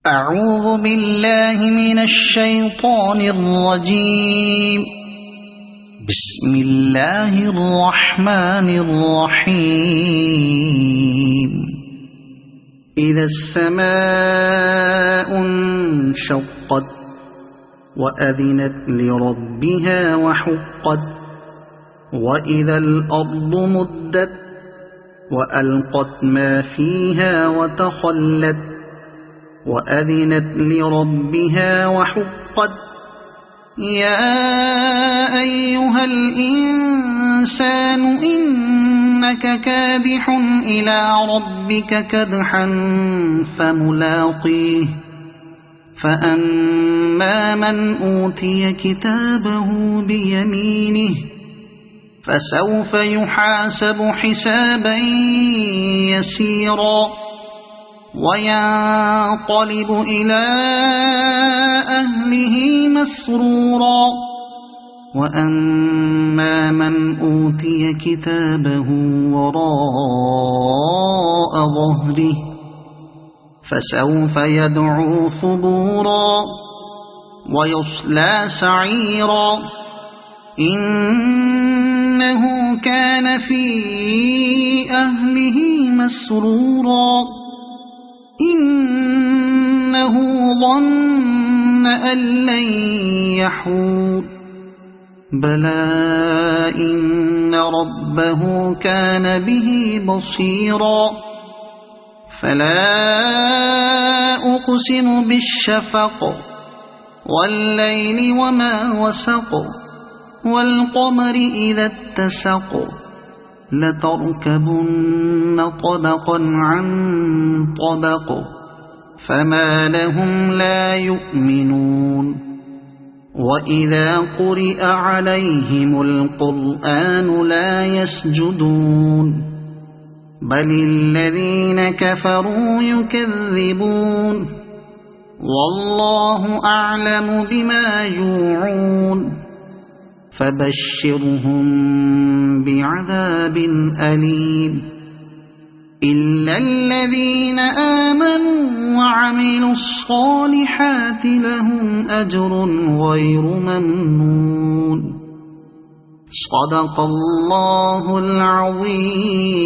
أعوذ بالله من الشيطان الرجيم. بسم الله الرحمن الرحيم. إذا السماء انشقت وأذنت لربها وحقت وإذا الأرض مدت وألقت ما فيها وتخلت وأذنت لربها وحقت. يا أيها الإنسان إنك كادح إلى ربك كدحا فملاقيه. فأما من أوتي كتابه بيمينه فسوف يحاسب حسابا يسيرا وينقلب إلى أهله مسرورا. وأما من أوتي كتابه وراء ظهره فسوف يدعو ثبورا ويصلى سعيرا. إنه كان في أهله مسرورا. إنه ظن أن لن يحور. بلى إن ربه كان به بصيرا. فلا أقسم بالشفق والليل وما وسق والقمر إذا اتسق. لتركبن طبقا عن طبق. فما لهم لا يؤمنون. وإذا قرئ عليهم القرآن لا يسجدون. بل الذين كفروا يكذبون. والله أعلم بما يوعون. فبشرهم بعذاب أليم. إلا الذين آمنوا وعملوا الصالحات لهم أجر غير ممنون. صدق الله العظيم.